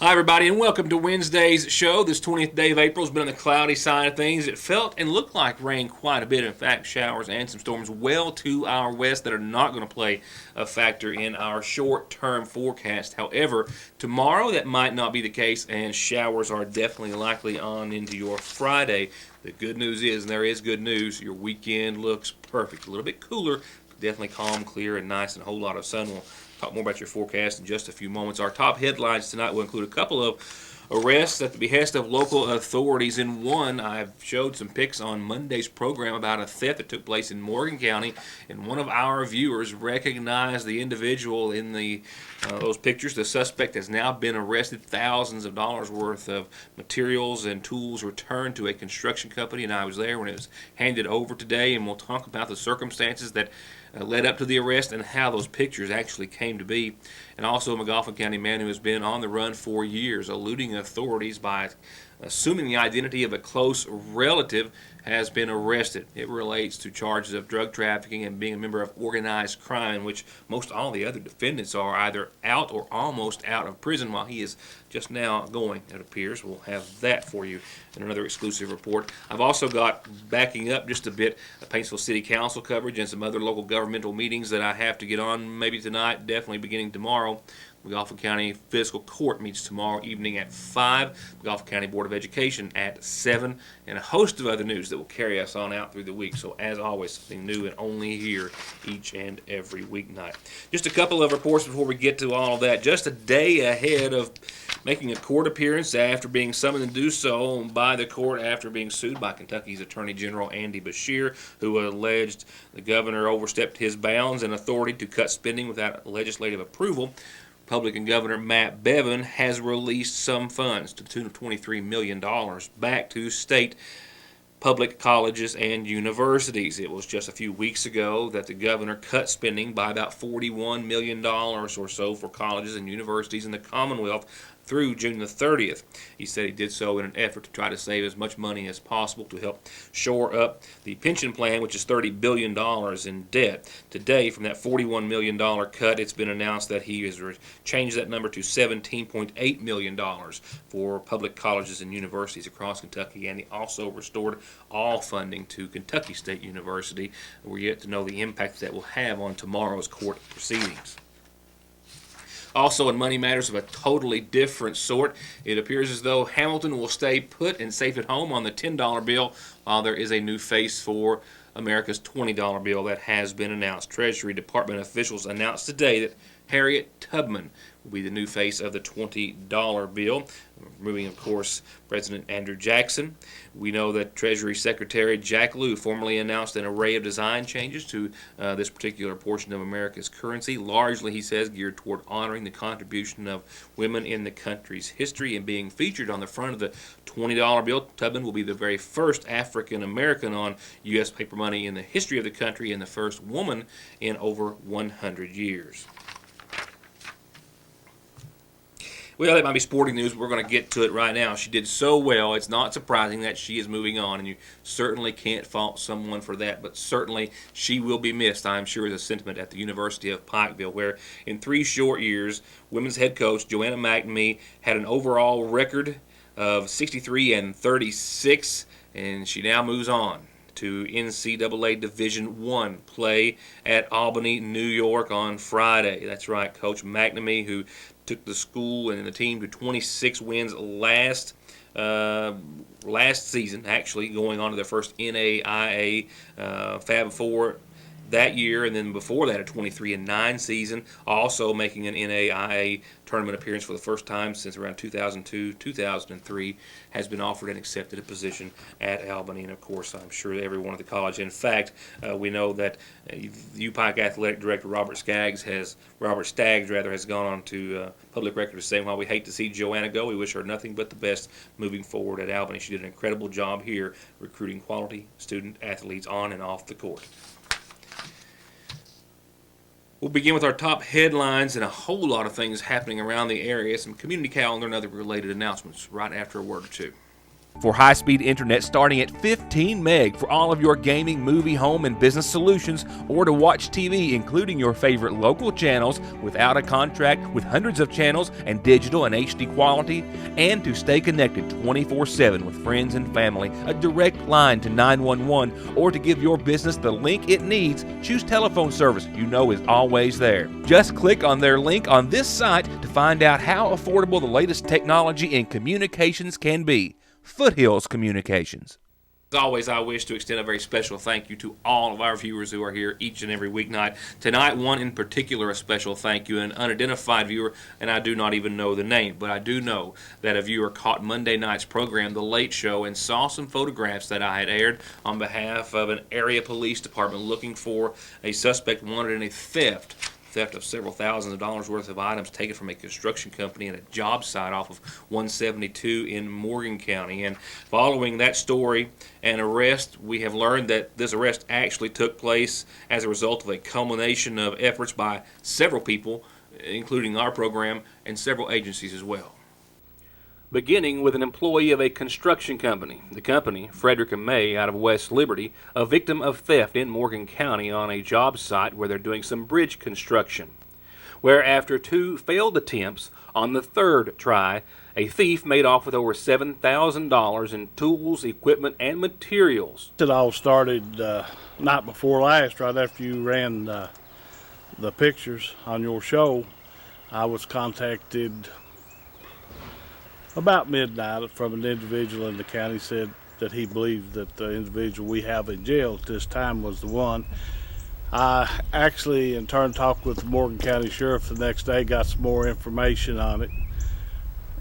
Hi, everybody, and welcome to Wednesday's show. This 20th day of April has been on the cloudy side of things. It felt and looked like rain quite a bit. In fact, showers and some storms well to our west that are not going to play a factor in our short-term forecast. However, tomorrow that might not be the case, and showers are definitely likely on into your Friday. The good news is, and there is good news, your weekend looks perfect. A little bit cooler, definitely calm, clear, and nice, and a whole lot of sun. We'll talk more about your forecast in just a few moments. Our top headlines tonight will include a couple of arrests at the behest of local authorities. In one, I've showed some pics on Monday's program about a theft that took place in Morgan County, and one of our viewers recognized the individual in those pictures. The suspect has now been arrested. Thousands of dollars worth of materials and tools returned to a construction company, and I was there when it was handed over today, and we'll talk about the circumstances that led up to the arrest and how those pictures actually came to be. And also a McGoffin County man who has been on the run for years, eluding authorities by assuming the identity of a close relative, has been arrested. It relates to charges of drug trafficking and being a member of organized crime, in which most all the other defendants are either out or almost out of prison, while he is just now going, it appears. We'll have that for you in another exclusive report. I've also got, backing up just a bit, a Paintsville City Council coverage and some other local governmental meetings that I have to get on maybe tonight, definitely beginning tomorrow. McGoffin County Fiscal Court meets tomorrow evening at 5, McGoffin County Board of Education at 7, and a host of other news that will carry us on out through the week. So as always, something new and only here each and every weeknight. Just a couple of reports before we get to all of that. Just a day ahead of making a court appearance after being summoned to do so by the court after being sued by Kentucky's Attorney General Andy Beshear, who alleged the governor overstepped his bounds and authority to cut spending without legislative approval. Republican Governor Matt Bevin has released some funds to the tune of $23 million back to state public colleges and universities. It was just a few weeks ago that the governor cut spending by about $41 million or so for colleges and universities in the Commonwealth through June the 30th. He said he did so in an effort to try to save as much money as possible to help shore up the pension plan, which is $30 billion in debt. Today, from that $41 million cut, it's been announced that he has changed that number to $17.8 million for public colleges and universities across Kentucky, and he also restored all funding to Kentucky State University. We're yet to know the impact that will have on tomorrow's court proceedings. Also, in money matters of a totally different sort, it appears as though Hamilton will stay put and safe at home on the $10 bill, while there is a new face for America's $20 bill that has been announced. Treasury Department officials announced today that Harriet Tubman will be the new face of the $20 bill, removing, of course, President Andrew Jackson. We know that Treasury Secretary Jack Lew formally announced an array of design changes to this particular portion of America's currency, largely, he says, geared toward honoring the contribution of women in the country's history, and being featured on the front of the $20 bill. Tubman will be the very first African American on U.S. paper money in the history of the country, and the first woman in over 100 years. Well, that might be sporting news, but we're going to get to it right now. She did so well, it's not surprising that she is moving on, and you certainly can't fault someone for that, but certainly she will be missed, I'm sure, is a sentiment at the University of Pikeville, where in 3 short years, women's head coach Joanna McNamee had an overall record of 63-36, and she now moves on to NCAA Division I play at Albany, New York on Friday. That's right, Coach McNamee, who took the school and the team to 26 wins last season, actually going on to their first NAIA Fab Four that year, and then before that a 23-9 season, also making an NAIA tournament appearance for the first time since around 2002-2003, has been offered and accepted a position at Albany, and of course I'm sure everyone at the college. In fact, we know that UPike Athletic Director Robert Staggs has gone on to public record saying, while we hate to see Joanna go, we wish her nothing but the best moving forward at Albany. She did an incredible job here recruiting quality student athletes on and off the court. We'll begin with our top headlines and a whole lot of things happening around the area, some community calendar and other related announcements right after a word or two. For high-speed internet starting at 15 meg for all of your gaming, movie, home, and business solutions, or to watch TV, including your favorite local channels without a contract, with hundreds of channels and digital and HD quality, and to stay connected 24/7 with friends and family, a direct line to 911, or to give your business the link it needs, choose telephone service you know is always there. Just click on their link on this site to find out how affordable the latest technology in communications can be. Foothills Communications. As always, I wish to extend a very special thank you to all of our viewers who are here each and every weeknight. Tonight, one in particular, a special thank you, an unidentified viewer, and I do not even know the name, but I do know that a viewer caught Monday night's program, The Late Show, and saw some photographs that I had aired on behalf of an area police department looking for a suspect wanted in a theft of several thousands of dollars worth of items taken from a construction company at a job site off of 172 in Morgan County. And following that story and arrest, we have learned that this arrest actually took place as a result of a culmination of efforts by several people, including our program and several agencies as well. Beginning with an employee of a construction company. The company, Frederick and May, out of West Liberty, a victim of theft in Morgan County on a job site where they're doing some bridge construction, where after 2 failed attempts, on the 3rd try, a thief made off with over $7,000 in tools, equipment, and materials. It all started night before last, right after you ran the pictures on your show. I was contacted about midnight from an individual in the county, said that he believed that the individual we have in jail at this time was the one. I actually in turn talked with the Morgan County Sheriff the next day, got some more information on it,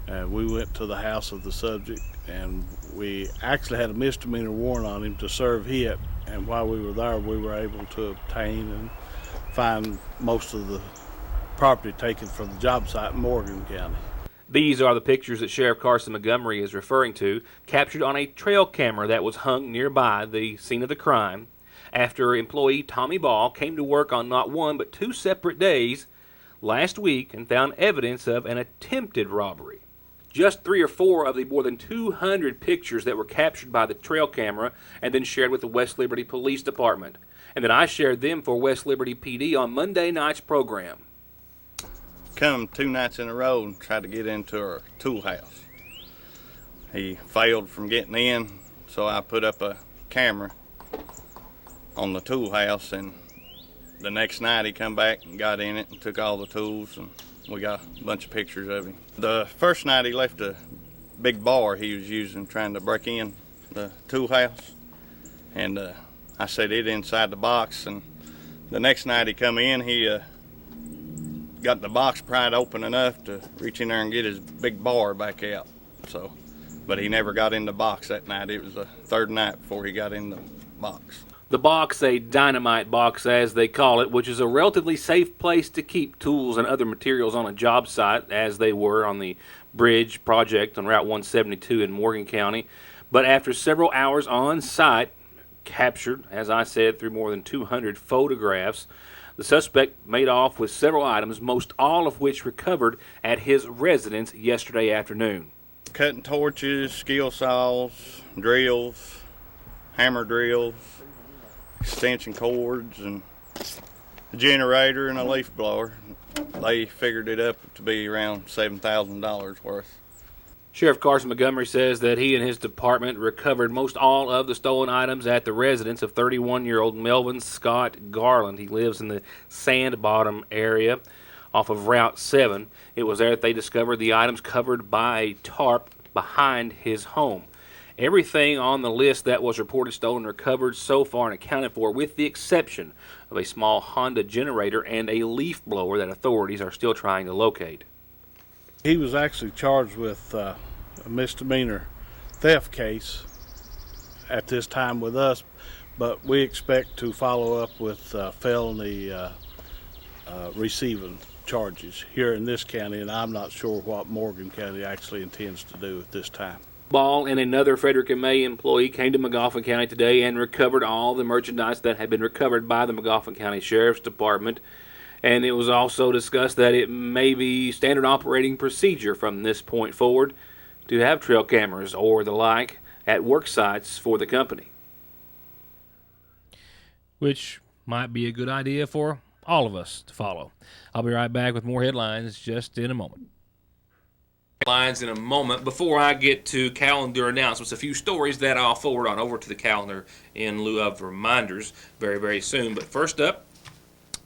and we went to the house of the subject, and we actually had a misdemeanor warrant on him to serve hit, and while we were there we were able to obtain and find most of the property taken from the job site in Morgan County. These are the pictures that Sheriff Carson Montgomery is referring to, captured on a trail camera that was hung nearby the scene of the crime, after employee Tommy Ball came to work on not one but 2 separate days last week and found evidence of an attempted robbery. Just 3 or 4 of the more than 200 pictures that were captured by the trail camera and then shared with the West Liberty Police Department. And then I shared them for West Liberty PD on Monday night's program. Come 2 nights in a row and tried to get into our tool house. He failed from getting in, so I put up a camera on the tool house, and the next night he come back and got in it and took all the tools, and we got a bunch of pictures of him. The first night he left a big bar he was using trying to break in the tool house, and I set it inside the box, and the next night he come in, he got the box pried open enough to reach in there and get his big bar back out. So, but he never got in the box that night. It was the 3rd night before he got in the box. The box, a dynamite box as they call it, which is a relatively safe place to keep tools and other materials on a job site, as they were on the bridge project on Route 172 in Morgan County. But after several hours on site, captured, as I said, through more than 200 photographs, the suspect made off with several items, most all of which recovered at his residence yesterday afternoon. Cutting torches, skill saws, drills, hammer drills, extension cords, and a generator and a leaf blower. They figured it up to be around $7,000 worth. Sheriff Carson Montgomery says that he and his department recovered most all of the stolen items at the residence of 31-year-old Melvin Scott Garland. He lives in the Sand Bottom area off of Route 7. It was there that they discovered the items covered by a tarp behind his home. Everything on the list that was reported stolen recovered so far and accounted for, with the exception of a small Honda generator and a leaf blower that authorities are still trying to locate. He was actually charged with a misdemeanor theft case at this time with us, but we expect to follow up with felony receiving charges here in this county, and I'm not sure what Morgan County actually intends to do at this time. Ball and another Frederick and May employee came to McGoffin County today and recovered all the merchandise that had been recovered by the McGoffin County Sheriff's Department. And it was also discussed that it may be standard operating procedure from this point forward to have trail cameras or the like at work sites for the company. Which might be a good idea for all of us to follow. I'll be right back with more headlines just in a moment. Headlines in a moment. Before I get to calendar announcements, a few stories that I'll forward on over to the calendar in lieu of reminders very, very soon. But first up,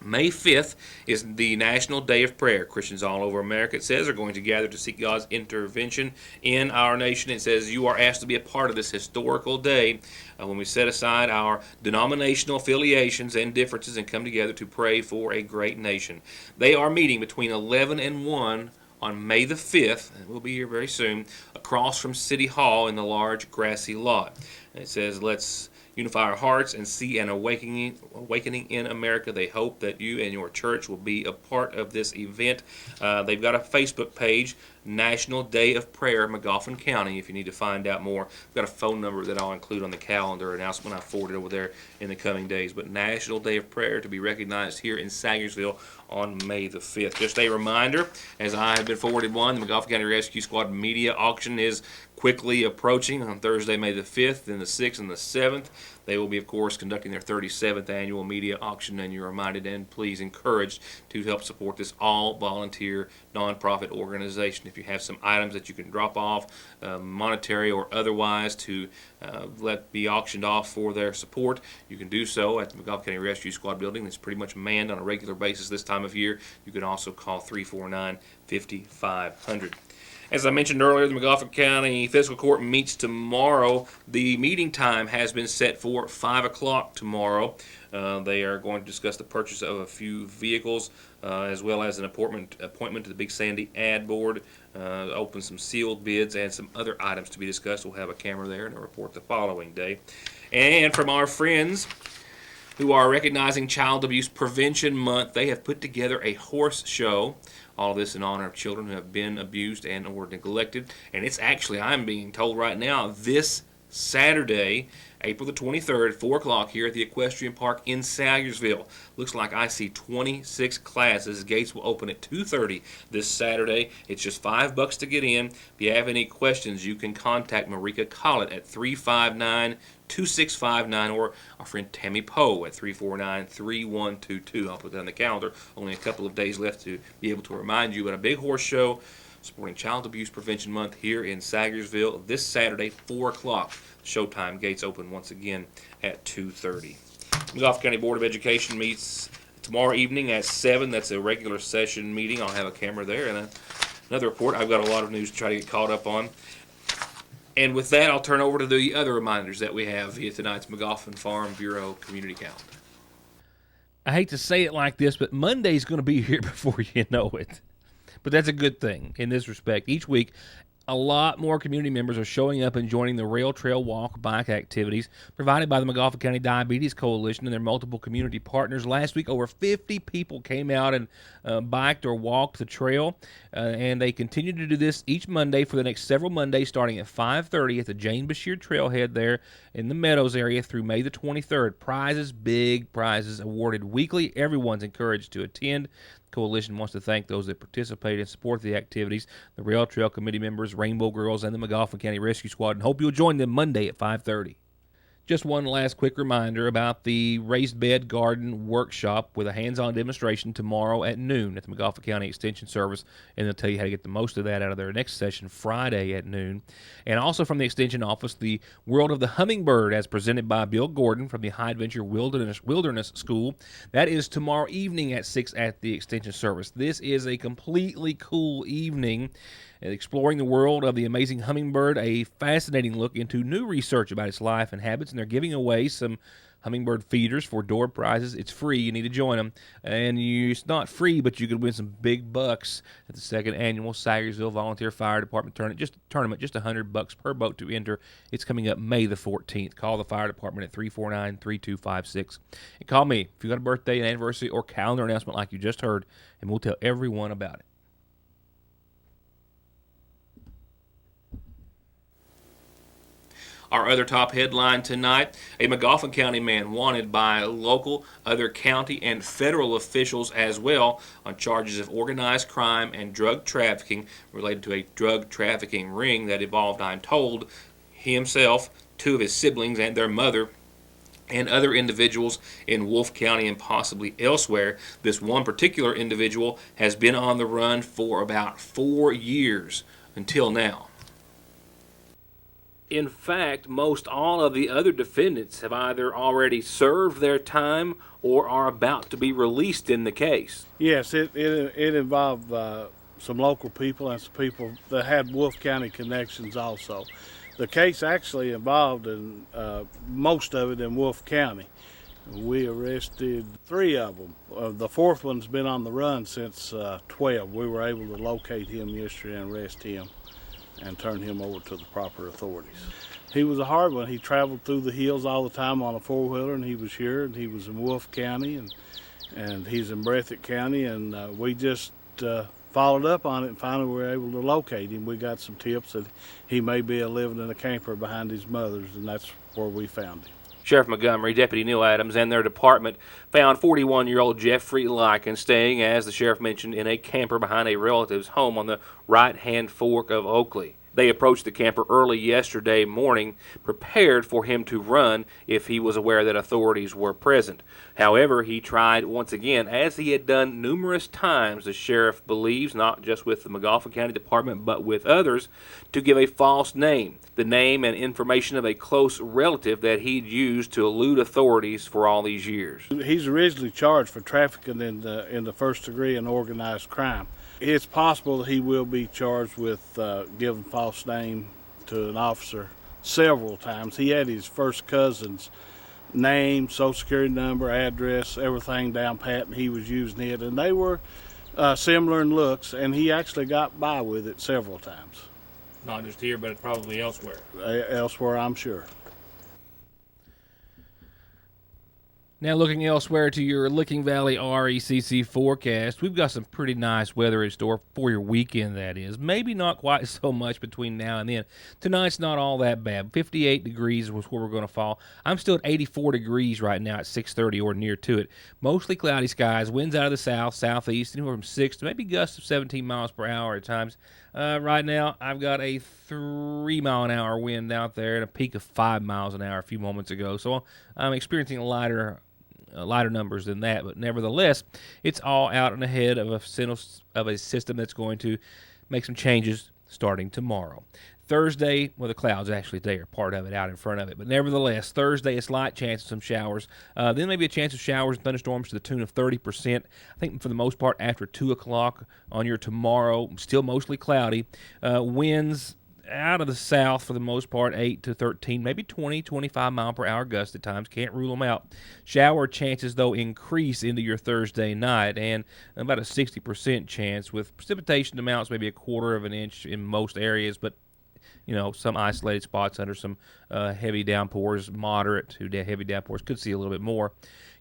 May 5th is the National Day of Prayer. Christians all over America, it says, are going to gather to seek God's intervention in our nation. It says you are asked to be a part of this historical day when we set aside our denominational affiliations and differences and come together to pray for a great nation. They are meeting between 11 and 1 on May the 5th, and we'll be here very soon, across from City Hall in the large grassy lot. And it says, let's unify our hearts and see an awakening in America. They hope that you and your church will be a part of this event. They've got a Facebook page, National Day of Prayer, Magoffin County, if you need to find out more. I've got a phone number that I'll include on the calendar announcement I forwarded over there in the coming days. But National Day of Prayer to be recognized here in Sagersville on May the 5th. Just a reminder, as I have been forwarded one, the Magoffin County Rescue Squad media auction is quickly approaching on Thursday, May the 5th, then the 6th and the 7th. They will be, of course, conducting their 37th annual media auction, and you're reminded and please encouraged to help support this all-volunteer nonprofit organization. If you have some items that you can drop off, monetary or otherwise, to be auctioned off for their support, you can do so at the Magoffin County Rescue Squad building. It's pretty much manned on a regular basis this time of year. You can also call 349-5500. As I mentioned earlier, the Magoffin County Fiscal Court meets tomorrow. The meeting time has been set for 5 o'clock tomorrow. They are going to discuss the purchase of a few vehicles, as well as an appointment to the Big Sandy Ad Board, open some sealed bids, and some other items to be discussed. We'll have a camera there and a report the following day. And from our friends who are recognizing Child Abuse Prevention Month, they have put together a horse show. All this in honor of children who have been abused and or neglected. And it's actually, I'm being told right now, this Saturday, April the 23rd, at 4 o'clock here at the Equestrian Park in Sayersville. Looks like I see 26 classes. Gates will open at 2:30 this Saturday. It's just $5 to get in. If you have any questions, you can contact Marika Collett at 359-2659 or our friend Tammy Poe at 349-3122. I'll put that on the calendar. Only a couple of days left to be able to remind you about a big horse show supporting Child Abuse Prevention Month here in Sayersville this Saturday, 4 o'clock. Showtime, gates open once again at 2:30. Magoffin County Board of Education meets tomorrow evening at 7. That's a regular session meeting. I'll have a camera there. And another report. I've got a lot of news to try to get caught up on. And with that, I'll turn over to the other reminders that we have via tonight's Magoffin Farm Bureau Community Calendar. I hate to say it like this, but Monday's going to be here before you know it. But that's a good thing in this respect. Each week, a lot more community members are showing up and joining the rail trail walk bike activities provided by the Magoffin County Diabetes Coalition and their multiple community partners. Last week, over 50 people came out and biked or walked the trail, and they continue to do this each Monday for the next several Mondays, starting at 5:30 at the Jane Bashir Trailhead there in the Meadows area through May the 23rd. Prizes, big prizes awarded weekly. Everyone's encouraged to attend. Coalition wants to thank those that participate and support the activities, the Rail Trail Committee members, Rainbow Girls, and the Magoffin County Rescue Squad, and hope you'll join them Monday at 5:30. Just one last quick reminder about the raised bed garden workshop with a hands-on demonstration tomorrow at noon at the Magoffin County Extension Service, and they'll tell you how to get the most of that out of their next session Friday at noon. And also from the Extension Office, the World of the Hummingbird, as presented by Bill Gordon from the High Adventure Wilderness School. That is tomorrow evening at 6 at the Extension Service. This is a completely cool evening, exploring the world of the amazing hummingbird, a fascinating look into new research about its life and habits, and they're giving away some hummingbird feeders for door prizes. It's free. You need to join them. And it's not free, but you could win some big bucks at the second annual Sayersville Volunteer Fire Department tournament. Just $100 per boat to enter. It's coming up May the 14th. Call the fire department at 349-3256. And call me if you got a birthday, an anniversary, or calendar announcement like you just heard, and we'll tell everyone about it. Our other top headline tonight, a Magoffin County man wanted by local, other county, and federal officials as well on charges of organized crime and drug trafficking related to a drug trafficking ring that involved, I'm told, he himself, 2 of his siblings, and their mother, and other individuals in Wolfe County and possibly elsewhere. This one particular individual has been on the run for about 4 years until now. In fact, most all of the other defendants have either already served their time or are about to be released in the case. Yes, it involved some local people and some people that had Wolfe County connections also. The case actually involved in most of it in Wolfe County. We arrested 3 of them. The 4th one's been on the run since 12. We were able to locate him yesterday and arrest him and turn him over to the proper authorities. He was a hard one. He traveled through the hills all the time on a 4-wheeler, and he was here, and he was in Wolfe County, and he's in Breathitt County, and we just followed up on it, and finally we were able to locate him. We got some tips that he may be living in a camper behind his mother's, and that's where we found him. Sheriff Montgomery, Deputy Neil Adams, and their department found 41-year-old Jeffrey Lykin staying, as the sheriff mentioned, in a camper behind a relative's home on the right-hand fork of Oakley. They approached the camper early yesterday morning, prepared for him to run if he was aware that authorities were present. However, he tried once again, as he had done numerous times, the sheriff believes, not just with the McGoffin County Department, but with others, to give a false name, the name and information of a close relative that he'd used to elude authorities for all these years. He's originally charged for trafficking in the first degree and organized crime. It's possible that he will be charged with giving false name to an officer several times. He had his first cousin's name, social security number, address, everything down pat, and he was using it. And they were similar in looks, and he actually got by with it several times. Not just here, but probably elsewhere. Elsewhere, I'm sure. Now looking elsewhere to your Licking Valley RECC forecast, we've got some pretty nice weather in store for your weekend, that is. Maybe not quite so much between now and then. Tonight's not all that bad. 58 degrees was where we're going to fall. I'm still at 84 degrees right now at 6:30 or near to it. Mostly cloudy skies, winds out of the south, southeast, anywhere from 6 to maybe gusts of 17 miles per hour at times. Right now, I've got a 3-mile-an-hour wind out there and a peak of 5 miles an hour a few moments ago. So I'm experiencing lighter numbers than that, but nevertheless, it's all out and ahead of a system that's going to make some changes starting tomorrow. Thursday, well, the clouds actually they are part of it out in front of it, but nevertheless, Thursday a slight chance of some showers. Then maybe a chance of showers and thunderstorms to the tune of 30%. I think for the most part after 2 o'clock on your tomorrow, still mostly cloudy. Winds out of the south for the most part, 8 to 13, maybe 20, 25 mile per hour gusts at times. Can't rule them out. Shower chances, though, increase into your Thursday night, and about a 60% chance with precipitation amounts, maybe 1/4 of an inch in most areas, but some isolated spots under some heavy downpours, moderate to heavy downpours. Could see a little bit more.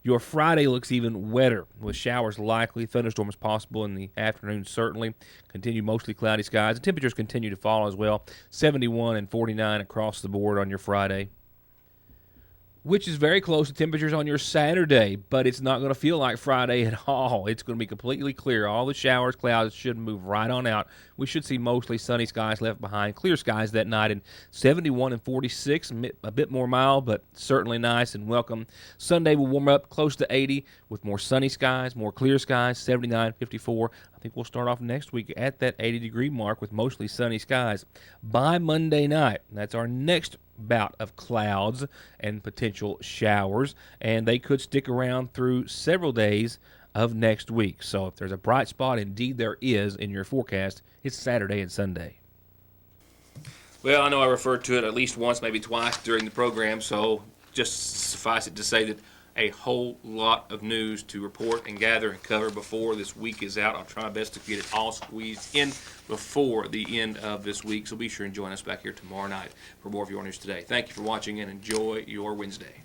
Your Friday looks even wetter, with showers likely, thunderstorms possible in the afternoon certainly. Continue mostly cloudy skies. The temperatures continue to fall as well. 71 and 49 across the board on your Friday, which is very close to temperatures on your Saturday, but it's not going to feel like Friday at all. It's going to be completely clear. All the showers, clouds should move right on out. We should see mostly sunny skies left behind, clear skies that night, and 71 and 46, a bit more mild, but certainly nice and welcome. Sunday will warm up close to 80 with more sunny skies, more clear skies, 79, 54. I think we'll start off next week at that 80-degree mark with mostly sunny skies. By Monday night, that's our next bout of clouds and potential showers, and they could stick around through several days of next week. So if there's a bright spot, indeed there is in your forecast, it's Saturday and Sunday. Well, I know I referred to it at least once, maybe twice during the program, so just suffice it to say that a whole lot of news to report and gather and cover before this week is out. I'll try my best to get it all squeezed in before the end of this week, so be sure and join us back here tomorrow night for more of your news today. Thank you for watching and enjoy your Wednesday.